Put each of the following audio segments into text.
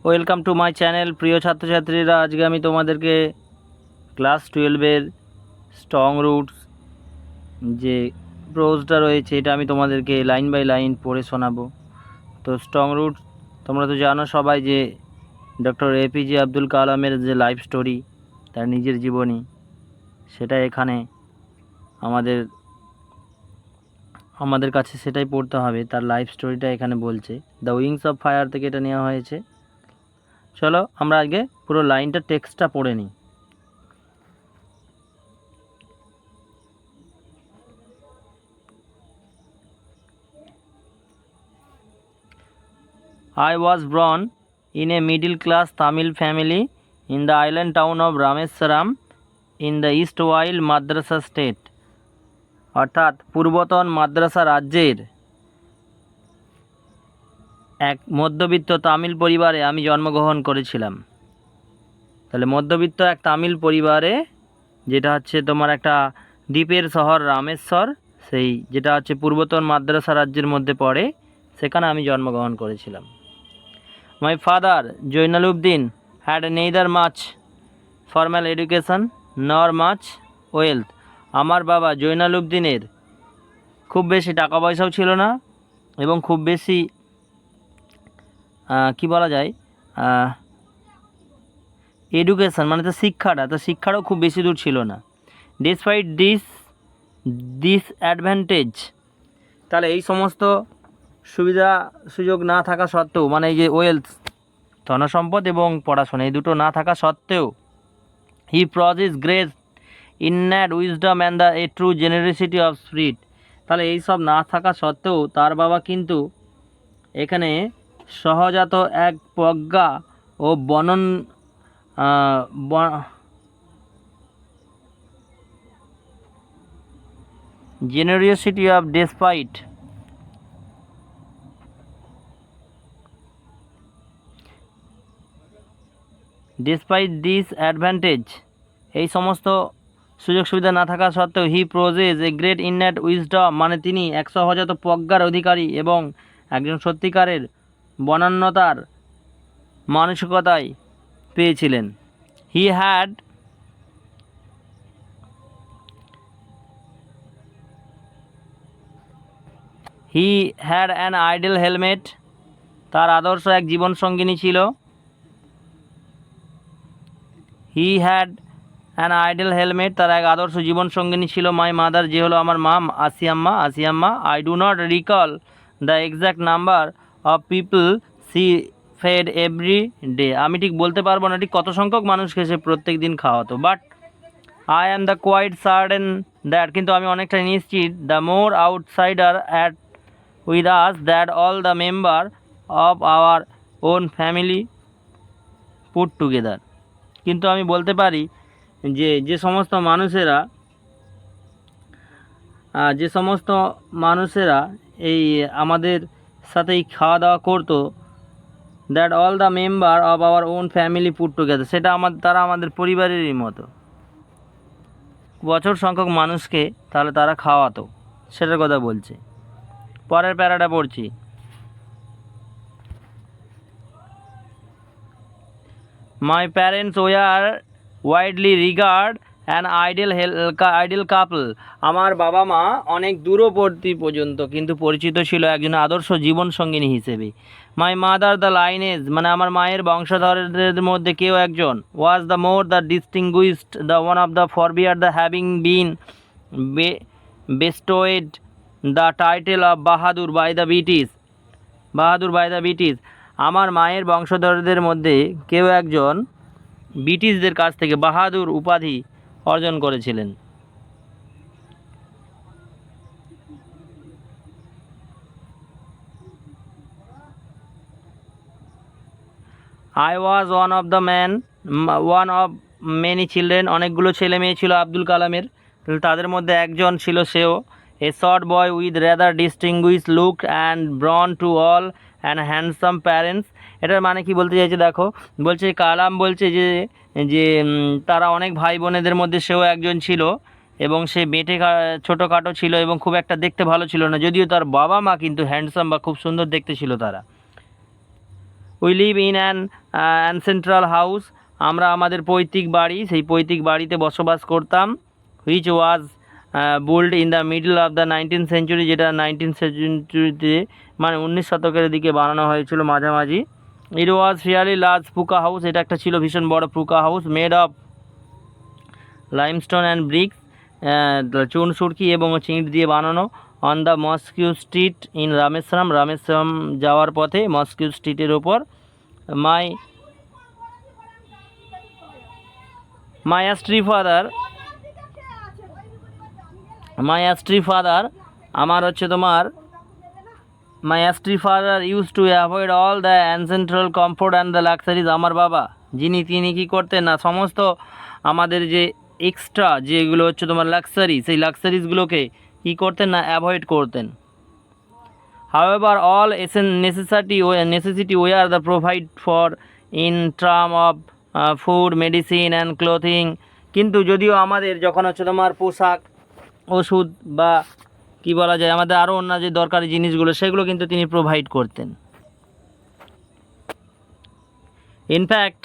Welcome to my channel. প্রিয় ছাত্রছাত্রীরা, আজকে আমি তোমাদেরকে ক্লাস 12-এর স্ট্রং রুটস যে প্রোজটা রয়েছে এটা আমি তোমাদেরকে লাইন বাই লাইন পড়ে শোনাবো। তো স্ট্রং রুটস তোমরা তো জানো সবাই যে ডক্টর APJ আব্দুল কালামের যে লাইফ স্টোরি, তার নিজের জীবনী, সেটা এখানে আমাদের কাছে সেটাই পড়তে হবে। তার লাইফ স্টোরিটা এখানে বলছে। দ্য উইংস অফ ফায়ার থেকে এটা নেওয়া হয়েছে। চলো আমরা আগে পুরো লাইনটা টেক্সটটা পড়ে নিই। I was born in a middle-class Tamil family in the island town of Rameswaram in the erstwhile Madrasa state. অর্থাৎ পূর্বতন মাদ্রাসা রাজ্যের এক মধ্যবিত্ত তামিল পরিবারে আমি জন্মগ্রহণ করেছিলাম। তাহলে মধ্যবিত্ত এক তামিল পরিবারে, যেটা হচ্ছে তোমার একটা দ্বীপের শহর রামেশ্বর, সেই যেটা হচ্ছে পূর্বতন মাদ্রাসা রাজ্যের মধ্যে পড়ে, সেখানে আমি জন্মগ্রহণ করেছিলাম। My father, Joinaluddin, had neither much formal education nor much wealth. আমার বাবা জৈনালুদ্দিনের খুব বেশি টাকা পয়সাও ছিল না এবং খুব বেশি কি বলা যায় এডুকেশন মানে তো শিক্ষাটাও খুব বেশি দূর ছিল না। ডিসপাইট দিস অ্যাডভান্টেজ, তাহলে এই সমস্ত সুবিধা সুযোগ না থাকা সত্ত্বেও, মানে এই যে ওয়েলথ, ধনসম্পদ এবং পড়াশোনা, এই দুটো না থাকা সত্ত্বেও, হি প্রজেস great innate wisdom and the a true generosity of spirit. তাহলে এই সব না থাকা সত্ত্বেও তার বাবা কিন্তু এখানে সহজাত এক প্রজ্ঞা ও জেনারিওসিটি অফ ডিসপাইট দিস অ্যাডভান্টেজ, এই সমস্ত সুযোগ সুবিধা না থাকা সত্ত্বেও, he প্রজেস a great innate wisdom, মানে তিনি এক সহজাত প্রজ্ঞার অধিকারী এবং একজন সত্যিকারের বনান্যতার মানসিকতায় পেয়েছিলেন। He had an idol helmet, তার আদর্শ এক জীবনসঙ্গিনী ছিল। He had an idol helmet, তার এক আদর্শ জীবনসঙ্গিনী ছিল। মাই মাদার, যে হলো আমার মা, Ashiamma. I do not recall the exact number of people she fed every day, আমি ঠিক বলতে পারবো না ঠিক কত সংখ্যক মানুষকে সে প্রত্যেক দিন খাওয়াতো। But I am the quite certain that, কিন্তু আমি অনেকটা নিশ্চিত, the more outsider at with us that all the member of our own family put together, কিন্তু আমি বলতে পারি যে সমস্ত মানুষেরা এই আমাদের সাথেই খাওয়া দাওয়া করতো, that all the member of our own family put together, সেটা তারা আমাদের পরিবারেরই মতো, বছর সংখ্যক মানুষকে তাহলে তারা খাওয়াতো, সেটার কথা বলছে। পরের প্যারাটা পড়ছি। My parents were widely regarded an ideal couple. আমার বাবা মা অনেক দূরবর্তী পর্যন্ত কিন্তু পরিচিত ছিল একজন আদর্শ জীবনসঙ্গিনী হিসেবে। মাই মাদার দ্য লাইনেজ, মানে আমার মায়ের বংশধরদের মধ্যে কেউ একজন, was the more the distinguished the one of the forbear the having been bestowed the title of Bahadur by the British. আমার মায়ের বংশধরদের মধ্যে কেউ একজন ব্রিটিশদের কাছ থেকে বাহাদুর উপাধি অর্জন করেছিলেন। I was one of many children, অনেকগুলো ছেলে মেয়ে ছিল আব্দুল কালামের, তাদের মধ্যে একজন ছিল সেও। A short boy with rather distinguish look and born to tall and handsome parents. এটার মানে কি বলতে চাইছে দেখো, বলছে কালাম বলছে যে তারা অনেক ভাই বোনেদের মধ্যে সেও একজন ছিল এবং সে বেঁটে ছোটোখাটো ছিল এবং খুব একটা দেখতে ভালো ছিল না, যদিও তার বাবা মা কিন্তু হ্যান্ডসাম বা খুব সুন্দর দেখতে ছিল তারা। We live in an ancestral house, আমরা আমাদের পৈতৃক বাড়ি, সেই পৈতৃক বাড়িতে বসবাস করতাম। Which was built in the middle of the 19th century, যেটা 19th সেঞ্চুরিতে মানে 19 শতকের দিকে বানানো হয়েছিল মাঝামাঝি। It was really large pucca house, এটা একটা ছিল ভীষণ বড় pucca house, made of limestone and bricks, চুন সুরকি এবং ইট দিয়ে বানানো। On the mosque street in Rameswaram, Rameswaram যাওয়ার পথে মস্কিউ স্ট্রিটের ওপর। মাই স্ট্রি ফাদার আমার হচ্ছে তোমার my austere father used to avoid all the ancestral comfort and the luxuries, আমার বাবা তিনি কী করতেন না, সমস্ত আমাদের যে এক্সট্রা যেগুলো হচ্ছে তোমার লাক্সারি, সেই লাক্সারিজগুলোকে কী করতেন না, অ্যাভয়েড করতেন। However all necessity were the provide for in term of food, medicine and clothing, কিন্তু যদিও আমাদের যখন হচ্ছে তোমার পোশাক, ওষুধ বা কি বলা যায় আমাদের আরও অন্য যে দরকারি জিনিসগুলো সেগুলো কিন্তু তিনি প্রোভাইড করতেন। ইনফ্যাক্ট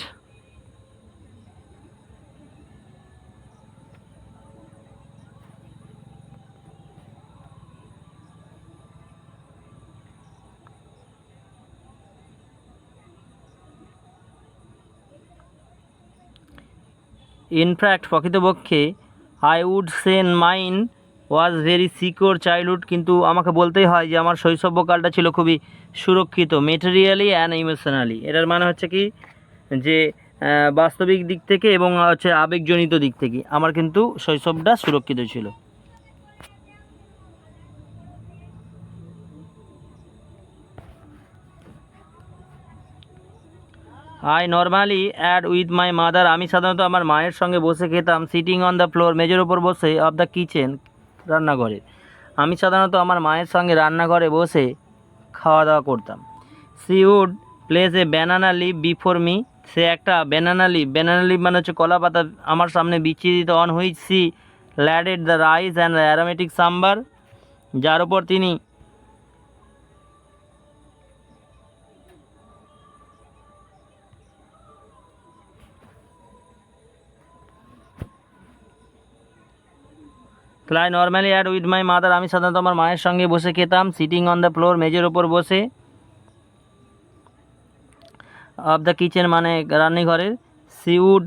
প্রকৃতপক্ষে I would say mine was very secure childhood, কিন্তু আমাকে বলতেই হয় যে আমার শৈশবকালটা ছিল খুবই সুরক্ষিত, মেটেরিয়ালি অ্যান্ড ইমোশনালি। এটার মানে হচ্ছে কি যে বাস্তবিক দিক থেকে এবং হচ্ছে আবেগজনিত দিক থেকে আমার কিন্তু শৈশবটা সুরক্ষিত ছিল। I normally ate with my mother, আমি সাধারণত আমার মায়ের সঙ্গে বসে খেতাম। সিটিং অন দ্য ফ্লোর, মেজের ওপর বসে, অফ দ্য কিচেন, রান্নাঘরে, আমি সাধারণত আমার মায়ের সঙ্গে রান্নাঘরে বসে খাওয়া দাওয়া করতাম। She would place a banana leaf before me, সে একটা ব্যানানা লিভ মানে হচ্ছে কলা পাতা আমার সামনে বিছিয়ে দিত। On which she laded the rice and the aromatic sambar, যার ওপর তিনি ক্লাই normally ate with my mother, আমি সাধারণত আমার মায়ের সঙ্গে বসে খেতাম। সিটিং অন দ্য ফ্লোর, মেজের ওপর বসে, অফ দ্য কিচেন মানে রান্নাঘরের। She would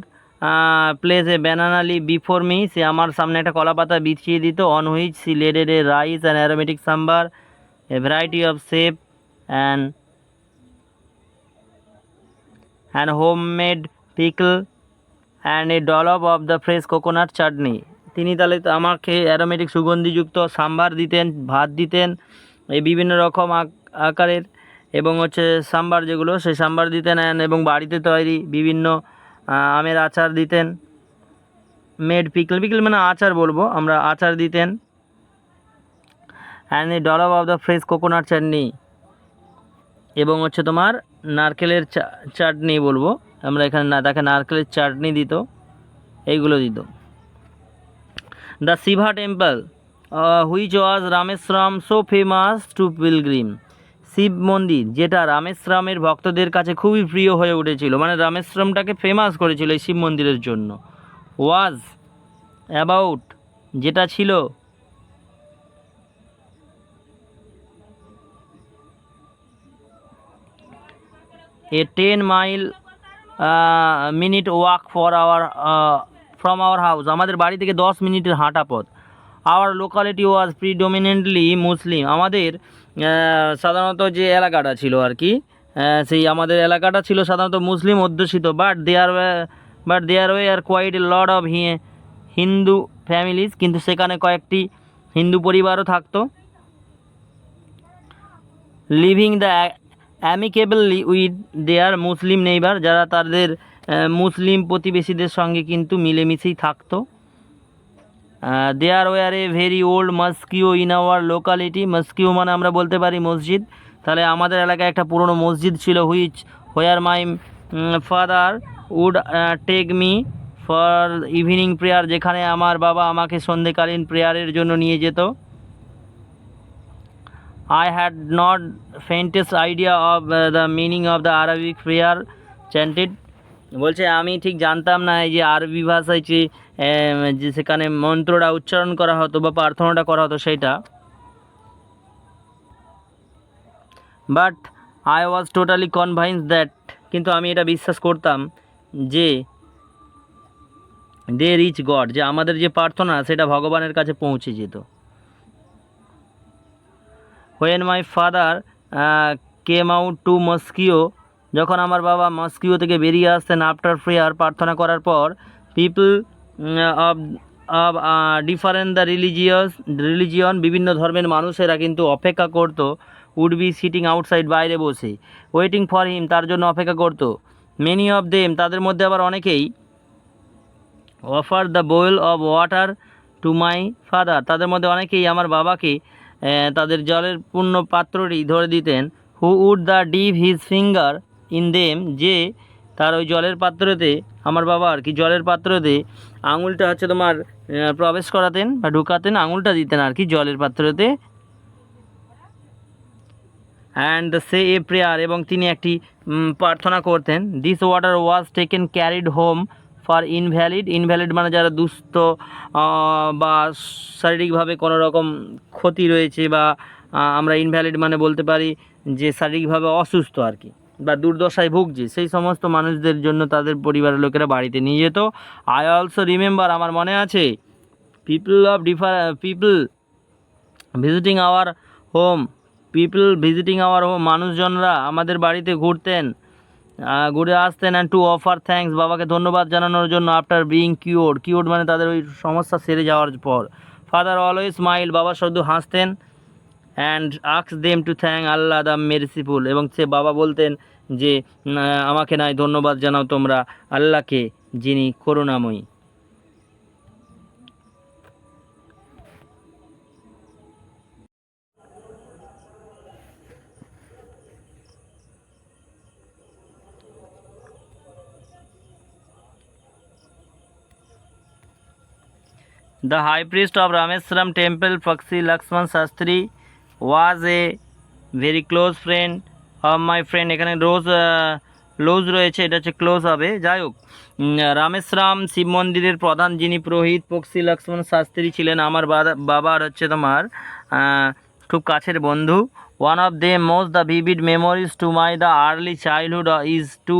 place a banana leaf before me, সে আমার সামনে একটা কলা পাতা বিছিয়ে দিত। On which she laded a rice and aromatic sambar, a variety of shape and homemade pickle and a dollop of the fresh coconut chutney, তিনি তাহলে আমাকে অ্যারোমেটিক সুগন্ধিযুক্ত সাম্বার দিতেন, ভাত দিতেন এই বিভিন্ন রকম আকারের, এবং হচ্ছে সাম্বার যেগুলো সেই সাম্বার দিতেন, এবং বাড়িতে তৈরি বিভিন্ন আমের আচার দিতেন। মেড পিকল মানে আচার বলবো আমরা, আচার দিতেন। And a dollop of the fresh coconut chutney, এবং হচ্ছে তোমার নারকেলের চাটনি বলবো আমরা এখানে, না তাকে নারকেলের চাটনি দিত, এইগুলো দিত। The Shiva temple which was Rameswaram so famous to pilgrim, Shiva মন্দির যেটা রামেশ্বরমের ভক্তদের কাছে খুবই প্রিয় হয়ে উঠেছিল, মানে রামেশ্বরমটাকে ফেমাস করেছিল এই শিব মন্দিরের জন্য। ওয়াজ অ্যাবাউট যেটা ছিল এ 10 mile minute walk from our house, আমাদের বাড়ি থেকে 10 মিনিটের হাঁটা পথ। আওয়ার লোকালিটি ওয়াজ প্রিডমিনেন্টলি মুসলিম, আমাদের সাধারণত যে এলাকাটা ছিল আর কি, সেই আমাদের এলাকাটা ছিল সাধারণত মুসলিম অধ্যুষিত। But there were quite a lot of Hindu families, কিন্তু সেখানে কয়েকটি হিন্দু পরিবারও থাকতো। Living the amicably with their Muslim neighbour, যারা তাদের মুসলিম প্রতিবেশীদের সঙ্গে কিন্তু মিলেমিশেই থাকতো। There were a very old mosque in our locality, mosque মানে আমরা বলতে পারি মসজিদ, তাহলে আমাদের এলাকায় একটা পুরনো মসজিদ ছিল। Where my father would take me for evening prayer, যেখানে আমার বাবা আমাকে সন্ধ্যেকালীন প্রেয়ারের জন্য নিয়ে যেত। I had not faintest idea of the meaning of the Arabic prayer chanted. বলছে আমি ঠিক জানতাম না এই যে আরবি ভাষায় যে সেখানে মন্ত্রটা উচ্চারণ করা হতো বা প্রার্থনাটা করা হতো সেইটা। But I was totally convince that, কিন্তু আমি এটা বিশ্বাস করতাম যে দে রিচ গড, যে আমাদের যে প্রার্থনা সেটা ভগবানের কাছে পৌঁছে যেত। When my father came out to mosque, যখন আমার বাবা মস্কিও থেকে বেরিয়ে আসতেন আফটার প্রেয়ার, প্রার্থনা করার পর, people of of different the religion, বিভিন্ন ধর্মের মানুষেরা কিন্তু অপেক্ষা করতো, উড বি সিটিং আউটসাইড, বাইরে বসে, ওয়েটিং ফর হিম, তার জন্য অপেক্ষা করতো। মেনি অফ দেম, তাদের মধ্যে আবার অনেকেই, offer the Boyle of water to my father, তাদের মধ্যে অনেকেই আমার বাবাকে তাদের জলের পূর্ণ পাত্রটি ধরে দিতেন। Who would the dip his finger in them, যে তার ওই জলের পাত্রতে, আমার বাবা আর কি জলের পাত্রতে আঙুলটা হচ্ছে তোমার প্রবেশ করাতেন বা ঢুকাতেন, আঙুলটা দিতেন আর কি জলের পাত্রতে। অ্যান্ড সে এ প্রেয়ার, এবং তিনি একটি প্রার্থনা করতেন। This water was taken carried home for invalid মানে যারা দুস্থ বা শারীরিকভাবে কোনো রকম ক্ষতি রয়েছে, বা আমরা ইনভ্যালিড মানে বলতে পারি যে শারীরিকভাবে অসুস্থ আর কি, বা দুর্দশায় ভুগছে, সেই সমস্ত মানুষদের জন্য তাদের পরিবারের লোকেরা বাড়িতে নিয়ে যেত। আই অলসো রিমেম্বার, আমার মনে আছে, পিপল ভিজিটিং আওয়ার হোম, মানুষজনরা আমাদের বাড়িতে ঘুরে আসতেন, অ্যান্ড টু অফার থ্যাঙ্কস, বাবাকে ধন্যবাদ জানানোর জন্য, আফটার বিইং কিওর্ড মানে তাদের ওই সমস্যা সেরে যাওয়ার পর। ফাদার অলওয়েজ স্মাইল, বাবা শুধু হাসতেন। And asks them to thank Allah the merciful, এবং সে বাবা বলতেন যে আমাকে নয়, ধন্যবাদ জানাও তোমরা আল্লাহকে যিনি করুণাময়ী। The high priest of Rameswaram temple, Pakshi Lakshman Shastri, was a very close friend of my friend. এখানে লোজ রয়েছে, এটা হচ্ছে ক্লোজ হবে। যাই হোক, রামেশ্বরাম শিব মন্দিরের প্রধান যিনি পুরোহিত পক্ষী লক্ষ্মণ শাস্ত্রী ছিলেন আমার বাবার হচ্ছে তোমার খুব কাছের বন্ধু। One of the most the vivid memories to my the early childhood is two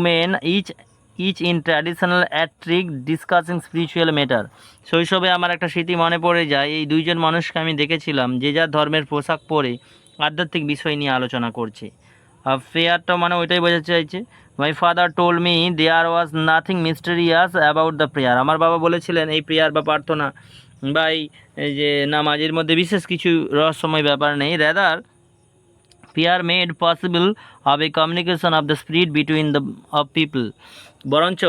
men each in traditional attire discussing spiritual matter. শৈশবে আমার একটা স্মৃতি মনে পড়ে যায়, এই দুইজন মানুষকে আমি দেখেছিলাম যে যার ধর্মের পোশাক পরে আধ্যাত্মিক বিষয় নিয়ে আলোচনা করছে। ফেয়ারটা মানে ওইটাই বোঝাতে চাইছে। My father told me there was nothing mysterious about the prayer, আমার বাবা বলেছিলেন এই প্রেয়ার বা প্রার্থনা বা এই যে নামাজের মধ্যে বিশেষ কিছু রহস্যময় ব্যাপার নেই। Rather prayer made possible of A communication of the spirit between the of people, বরঞ্চ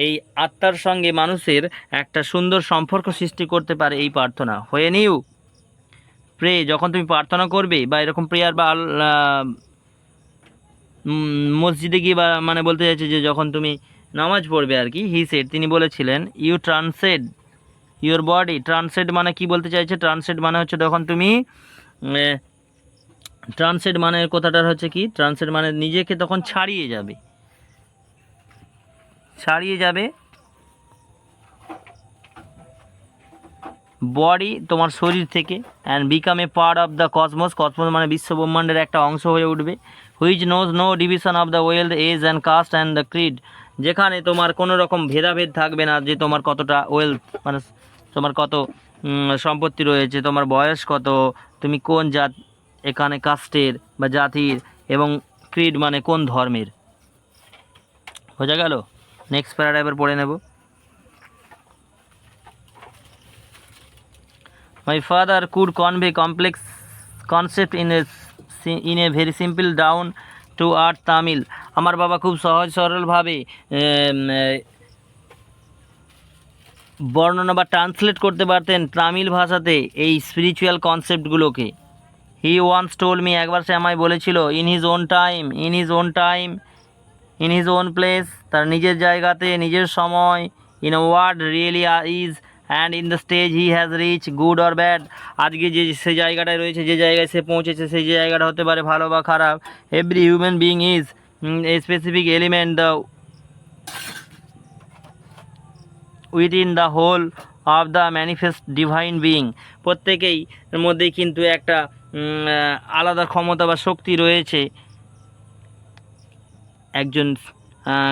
এই আত্মার সঙ্গে মানুষের একটা সুন্দর সম্পর্ক সৃষ্টি করতে পারে এই প্রার্থনা। হোয়েন ইউ প্রে, যখন তুমি প্রার্থনা করবে বা এরকম প্রেয়ার বা মসজিদে গিয়ে বা মানে বলতে চাইছে যে যখন তুমি নামাজ পড়বে আর কি, হি সেড, তিনি বলেছিলেন, ইউ ট্রান্সেড ইউর বডি। ট্রান্সেড মানে কি বলতে চাইছে? ট্রান্সেড মানে হচ্ছে যখন তুমি ট্রান্সেড মানে কথাটার হচ্ছে কি, ট্রান্সেড মানে নিজেকে তখন ছাড়িয়ে যাবে বডি তোমার শরীর থেকে, and become a part of the cosmos মানে বিশ্ব ব্রহ্মাণ্ডের একটা অংশ হয়ে উঠবে। Which knows no division of the wealth age and caste and the creed, যেখানে তোমার কোনো রকম ভেদাভেদ থাকবে না, যে তোমার কতটা ওয়েলথ মানে তোমার কত সম্পত্তি রয়েছে, তোমার বয়স কত, তুমি কোন জাত এখানে কাস্টের বা জাতির, এবং ক্রিড মানে কোন ধর্মের। বোঝা গেল? নেক্সট প্যারাটা এবার পড়ে নেব। My father could convey complex concept in a very simple down to earth Tamil, আমার বাবা খুব সহজ সরলভাবে বর্ণনা বা ট্রান্সলেট করতে পারতেন তামিল ভাষাতে এই স্পিরিচুয়াল কনসেপ্টগুলোকে। হি ওয়ান্স টোল্ড মি, একবার সে আমায় বলেছিল, in his own time in his own place, তার নিজের জায়গাতে নিজের সময়, in a word really is and in the stage he has reach good or bad, আজকে যে সে জায়গাটায় রয়েছে, যে জায়গায় সে পৌঁছেছে, সেই জায়গাটা হতে পারে ভালো বা খারাপ। Every human being is a specific element the within the whole of the manifest divine being, প্রত্যেকেই মধ্যেই কিন্তু একটা আলাদা ক্ষমতা বা শক্তি রয়েছে। একজন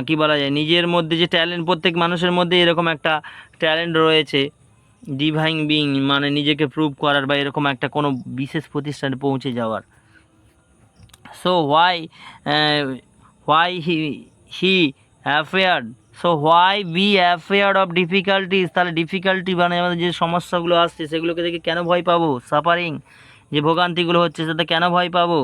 কি বলা যায়, নিজের মধ্যে যে ট্যালেন্ট, প্রত্যেক মানুষের মধ্যে এরকম একটা ট্যালেন্ট রয়েছে, ডিভাইন বিইং মানে নিজেকে প্রুভ করার বা এরকম একটা কোনো বিশেষ প্রতিষ্ঠানে পৌঁছে যাওয়ার। So why he afraid, so why be afraid of difficulties, তাহলে ডিফিকাল্টি মানে আমাদের যে সমস্যাগুলো আসছে সেগুলোকে দেখে কেন ভয় পাবো? সাফারিং, যে ভোগান্তিগুলো হচ্ছে সেটা কেন ভয় পাবো?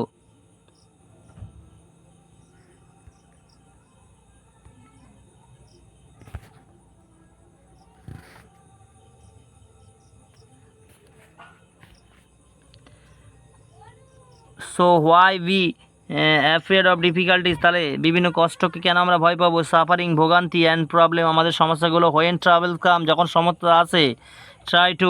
So why be afraid of difficulties, তাহলে বিভিন্ন কষ্টকে কেন আমরা ভয় পাবো? সাফারিং, ভোগান্তি, অ্যান্ড প্রবলেম, আমাদের সমস্যাগুলো। হোয়েন ট্রাভেল কাম, যখন সমস্যা আসে, try to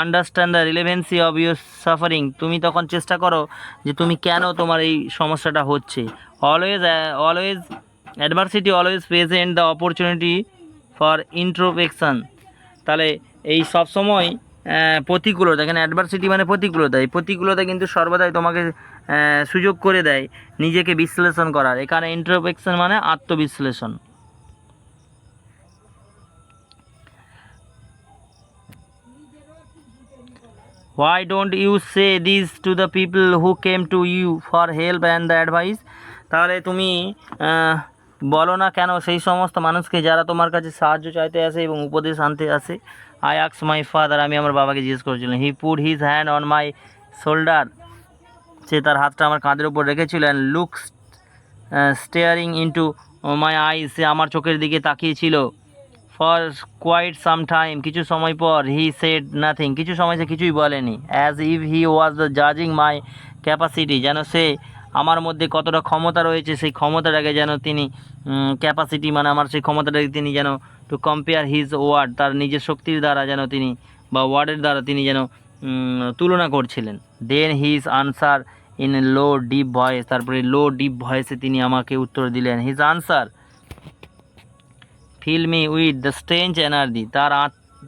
understand the relevancy of your suffering, তুমি তখন চেষ্টা করো যে তুমি কেন তোমার এই সমস্যাটা হচ্ছে। Always adversity always present the opportunity for introspection, তাহলে এই সবসময় প্রতিকূলতা, এখানে অ্যাডভার্সিটি মানে প্রতিকূলতা, এই প্রতিকূলতা কিন্তু সর্বদাই তোমাকে সুযোগ করে দেয় নিজেকে বিশ্লেষণ করার। এখানে ইন্ট্রোস্পেকশন মানে আত্মবিশ্লেষণ। Why don't you say this to the people who came to you for help and the advice, তাহলে তুমি বলো না কেন সেই সমস্ত মানুষকে যারা তোমার কাছে সাহায্য চাইতে আসে এবং উপদেশ আনতে আসে। আই আস্ক মাই ফাদার, আমি আমার বাবাকে জিজ্ঞেস করেছিলাম। He put his hand on my shoulder, সে তার হাতটা আমার কাঁধের উপর রেখেছিল। And looks staring into my eyes, সে আমার চোখের দিকে তাকিয়েছিল। ফর কোয়াইট সাম টাইম, কিছু সময় পর। হি সেড নাথিং, কিছু সময় সে কিছুই বলেনি। As if he was the জাজিং মাই ক্যাপাসিটি, যেন সে আমার মধ্যে কতটা ক্ষমতা রয়েছে সেই ক্ষমতাটাকে যেন তিনি ক্যাপাসিটি মানে আমার সেই ক্ষমতাটাকে তিনি যেন টু কম্পেয়ার হিজ ওয়ার্ড, তার নিজের শক্তির দ্বারা যেন তিনি বা ওয়ার্ডের দ্বারা তিনি যেন তুলনা করছিলেন। Then his answer in a low deep voice, তারপরে লো ডিপ ভয়েসে তিনি আমাকে উত্তর দিলেন। His answer fill me with the strange energy,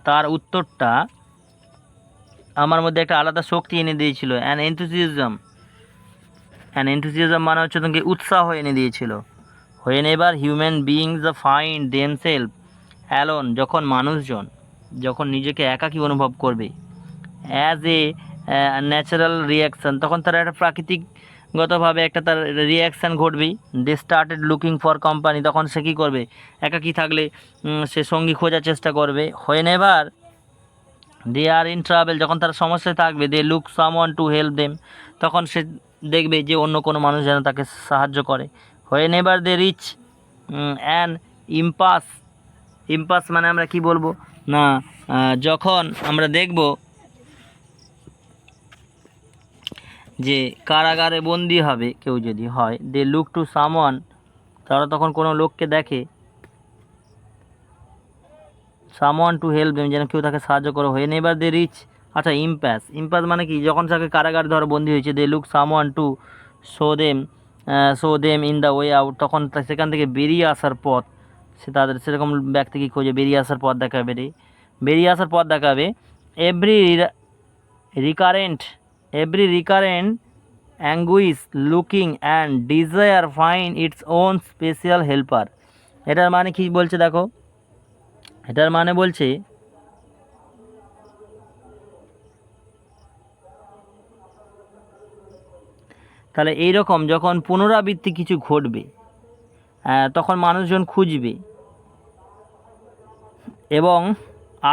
তার উত্তরটা আমার মধ্যে একটা আলাদা শক্তি এনে দিয়েছিল। অ্যান এনথুজিয়াজম মানে হচ্ছে তোমাকে উৎসাহ এনে দিয়েছিল। Whenever human beings find themselves alone, যখন নিজেকে একাকী অনুভব করবে, অ্যাজ এ ন্যাচারাল রিয়াকশান, তখন তার একটা প্রাকৃতিকগতভাবে একটা তার রিয়াকশান ঘটবেই। They started looking for company, তখন সে কী করবে? একাকী থাকলে সে সঙ্গী খোঁজার চেষ্টা করবে। Whenever they are in trouble, যখন তারা সমস্যায় থাকবে, they look someone to help them, তখন সে দেখবে যে অন্য কোনো মানুষ যেন তাকে সাহায্য করে। Whenever they reach an impasse মানে আমরা কি বলবো না, যখন আমরা দেখব যে কারাগারে বন্দি হবে কেউ যদি হয়, দে লুক টু সামওয়ান, তারা তখন কোনো লোককে দেখে, সামওয়ান টু হেল্প দেম, যেন কেউ তাকে সাহায্য করো। হোয়েন এভার দে রিচ, আচ্ছা ইম্পাস মানে কি, যখন তাকে কারাগারে ধরো বন্দি হয়েছে, they look someone to show them in the way out, তখন সেখান থেকে বেরিয়ে আসার পথ, সে তাদের সেরকম ব্যক্তিকে খোঁজে বেরিয়ে আসার পথ দেখাবে। Every recurrent anguish looking and desire find its own special helper, এটার মানে কি বলছে দেখো, এটার মানে বলছে তাহলে এইরকম যখন পুনরাবৃত্তি কিছু ঘটবে, তখন মানুষজন খুঁজবে এবং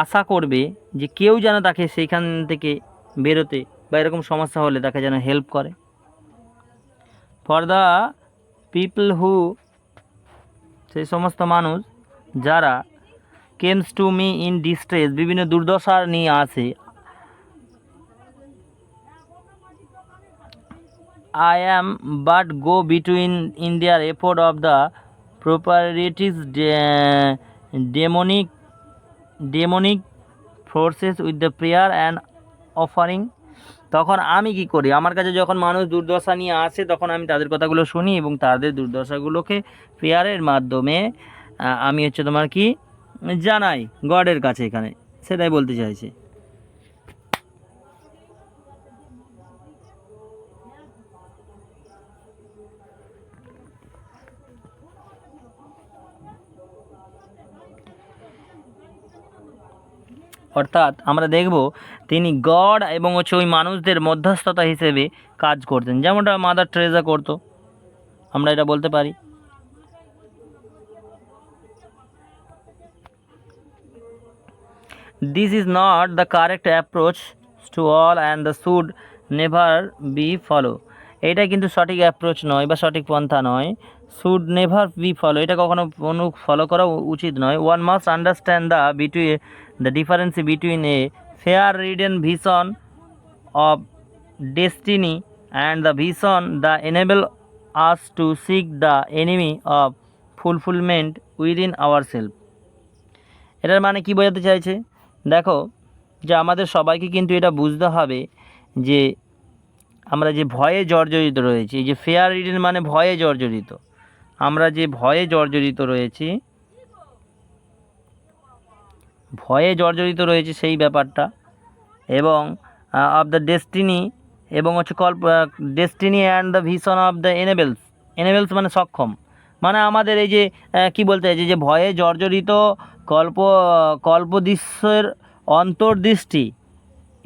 আশা করবে যে কেউ যেন তাকে সেইখান থেকে বেরোতে বা এরকম সমস্যা হলে তাকে যেন হেল্প করে। ফর দ্য পিপল হু, সেই সমস্ত মানুষ যারা কেমস টু মি ইন ডিস্ট্রেস, বিভিন্ন দুর্দশা নিয়ে আসে, I am but go between in their effort of the proprieties demonic forces with the prayer and offering. তখন আমি কি করি, আমার কাছে যখন মানুষ দুর্দশা নিয়ে আসে তখন আমি তাদের কথাগুলো শুনি এবং তাদের দুর্দশাগুলোকে প্রেয়ারের মাধ্যমে আমি হচ্ছে তোমার কি জানাই গডের কাছে, এখানে সেটাই বলতে চাইছি। অর্থাৎ আমরা দেখব তিনি গড এবং হচ্ছে ওই মানুষদের মধ্যস্থতা হিসেবে কাজ করতেন, যেমনটা মাদার টেরেসা করতো, আমরা এটা বলতে পারি। This is not the correct approach to all and the should never be follow. এটা কিন্তু সঠিক অ্যাপ্রোচ নয় বা সঠিক পন্থা নয়। শুড নেভার বি ফলো, এটা কখনো ফলো করা উচিত নয়। One must understand the difference between a fear ridden vision of destiny and the vision the enable us to seek the enemy of fulfilment within our self. এটার মানে কি বোঝাতে চাইছে? দেখো, যে আমাদের সবাইকে কিন্তু এটা বুঝতে হবে যে আমরা যে ভয়ে জর্জরিত রয়েছি, এই যে ফেয়ার রিডেন মানে ভয়ে জর্জরিত, আমরা যে ভয়ে জর্জরিত রয়েছি সেই ব্যাপারটা, এবং অফ দ্য ডেস্টিনি এবং হচ্ছে destiny and the vision of the এনেবেলস মানে সক্ষম, মানে আমাদের এই যে কি বলতে চাইছে যে ভয়ে জর্জরিত কল্পদৃশ্যের অন্তর্দৃষ্টি,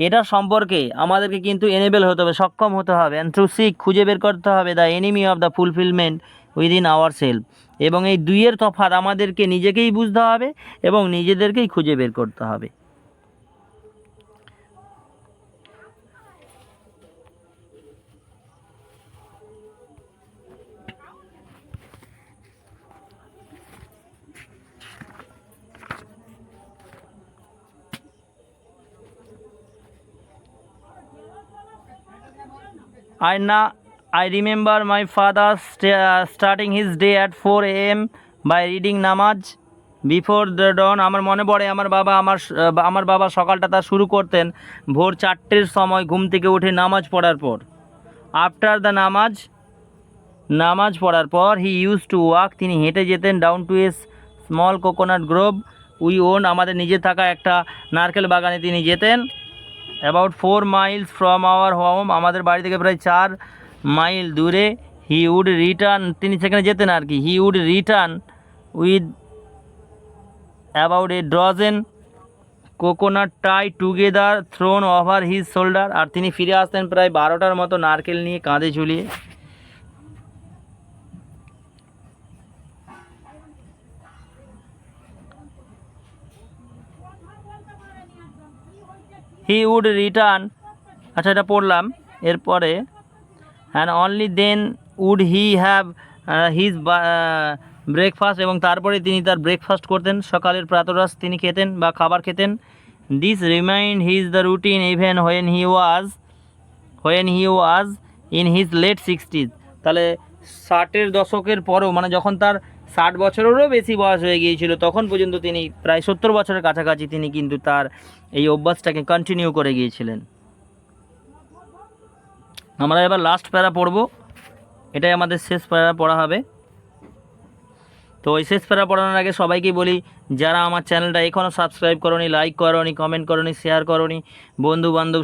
এটা সম্পর্কে আমাদেরকে কিন্তু এনেবেল হতে হবে, সক্ষম হতে হবে, অ্যান্ড টু সিক খুঁজে বের করতে হবে the enemy of the fulfilment within our self. এবং এই দুইয়ের তফাৎ আমাদেরকে নিজেকেই বুঝতে হবে এবং নিজেদেরকেই খুঁজে বের করতে হবে। I remember my father starting his day at 4 a.m. by reading নামাজ বিফোর দ্য ডন। আমার মনে পড়ে আমার বাবা সকালটা তার শুরু করতেন ভোর 4টের সময় ঘুম থেকে উঠে নামাজ পড়ার পর। আফটার দ্য নামাজ পড়ার পর হি ইউজ টু ওয়াক, তিনি হেঁটে যেতেন down to a small coconut grove we own, আমাদের নিজে থাকা একটা নারকেল বাগানে তিনি যেতেন। About 4 miles from our home, আমাদের বাড়ি থেকে প্রায় 4 মাইল দূরে। হি উড রিটার্ন, তিনি সেখানে যেতেন আর কি। He would return with about a dozen coconut tie together thrown over his shoulder, আর তিনি ফিরে আসতেন প্রায় 12টার মতো নারকেল নিয়ে কাঁধে ঝুলিয়ে। হি উড রিটার্ন, আচ্ছা এটা পড়লাম, এরপরে and only then would he have his breakfast, এবং তারপরে তিনি তার ব্রেকফাস্ট করতেন, সকালের প্রাতরাশ তিনি খেতেন বা খাবার খেতেন। This remind his the routine even when he was in his late 60s, তাহলে 60-এর দশকের পরও, মানে যখন তার 60 বছরেরও বেশি বয়স হয়ে গিয়েছিল তখন পর্যন্ত তিনি প্রায় 70 বছরের কাছাকাছি তিনি কিন্তু তার এই অভ্যাসটাকে কন্টিনিউ করে গিয়েছিলেন। আমরা এবার লাস্ট প্যারা পড়ব, এটাই আমাদের শেষ প্যারা পড়া হবে। তো ওই শেষ প্যারা পড়ানোর আগে সবাইকে বলি, যারা আমার চ্যানেলটা এখনও সাবস্ক্রাইব করোনি, লাইক করোনি, কমেন্ট করোনি, শেয়ার করোনি, বন্ধু বান্ধব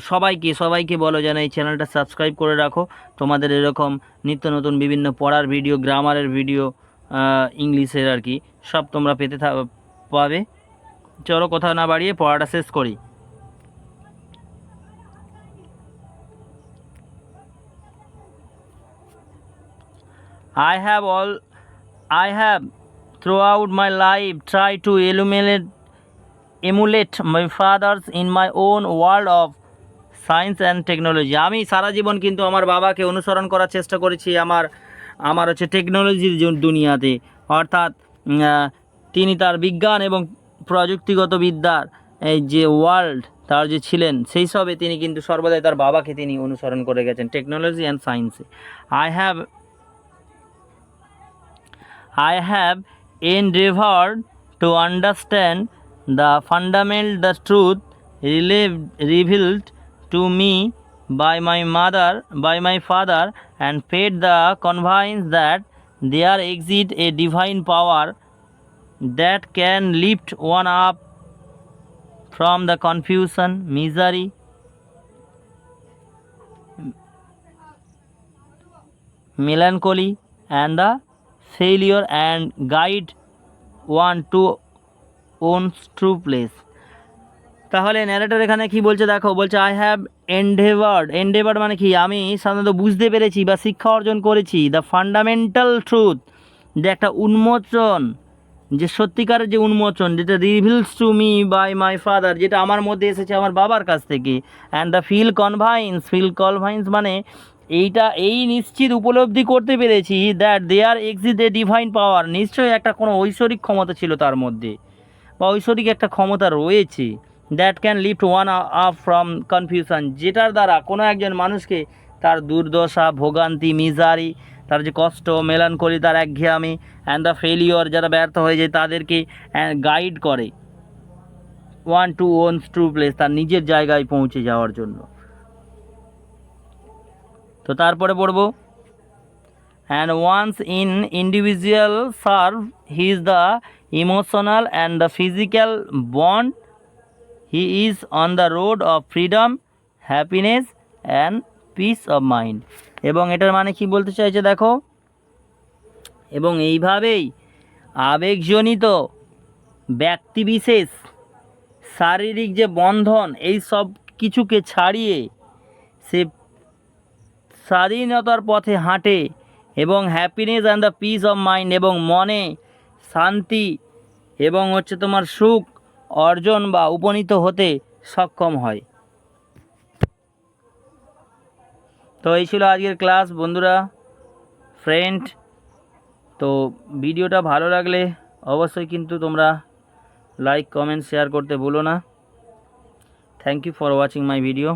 সবাইকে বলো যেন এই চ্যানেলটা সাবস্ক্রাইব করে রাখো। তোমাদের এরকম নিত্য নতুন বিভিন্ন পড়ার ভিডিও, গ্রামারের ভিডিও, ইংলিশের আর কি, সব তোমরা পাবে। চলো কথা না বাড়িয়ে পড়াটা শেষ করি। I have throughout my life tried to emulate my fathers in my own world of science and technology. আমি সারা জীবন কিন্তু আমার বাবাকে অনুসরণ করার চেষ্টা করেছি আমার হচ্ছে টেকনোলজির দুনিয়াতে, অর্থাৎ তিনি তার বিজ্ঞান এবং প্রযুক্তিগত বিদ্যার এই যে ওয়ার্ল্ড তার যে ছিলেন সেই সবে তিনি কিন্তু সর্বদাই তার বাবাকে তিনি অনুসরণ করে গেছেন টেকনোলজি অ্যান্ড সায়েন্সে। I have endeavored to understand the truth revealed to me by my father, and fed the convinced that there exists a divine power that can lift one up from the confusion, misery, melancholy, and the failure, and guide one to one's true place. তাহলে narrator এখানে কি বলছে দেখো, বলছে I have এন্ডেভার্ড মানে কি, আমি সাধারণত বুঝতে পেরেছি বা শিক্ষা অর্জন করেছি দ্য ফান্ডামেন্টাল ট্রুথ, যে একটা উন্মোচন, যে সত্যিকারের যে উন্মোচন, যেটা reveals to me by my father, যেটা আমার মধ্যে এসেছে আমার বাবার কাছ থেকে, অ্যান্ড দ্য ফিল কনভাইন্স মানে এই নিশ্চিত উপলব্ধি করতে পেরেছি that there exist a divine power, নিশ্চয়ই একটা কোনো ঐশ্বরিক ক্ষমতা ছিল তার মধ্যে, বা ঐশ্বরিক একটা ক্ষমতা রয়েছে, that can lift one up from confusion, যেটার দ্বারা কোনো একজন মানুষকে তার দুর্দশা, ভোগান্তি, মিজারি, তার যে কষ্ট, মেলানকলি, তার একঘেয়ামি, অ্যান্ড দ্য ফেলিওর, যারা ব্যর্থ হয়ে যায় তাদেরকে গাইড করে one to one's true place, তার নিজের জায়গায় পৌঁছে যাওয়ার জন্য। তো তারপরে পড়ব, and once in individual serve his the emotional and the physical bond, he is on the road of freedom, happiness and peace of mind। এবং এটার মানে কি বলতে চাইছে দেখো, এবং এইভাবেই আবেগজনিত ব্যক্তিবিশেষ শারীরিক যে বন্ধন, এই সব কিছুকে ছাড়িয়ে সে স্বাধীনতার পথে হাঁটে, এবং happiness and the piece of mind, এবং মনে শান্তি এবং তোমার সুখ অর্জন বা উপনীত হতে সক্ষম হয়। তো এই ছিল আজকের ক্লাস বন্ধুরা, ফ্রেন্ড। তো ভিডিওটা ভালো লাগলে অবশ্যই কিন্তু তোমরা লাইক, কমেন্ট, শেয়ার করতে ভুলো না। Thank you for watching my video.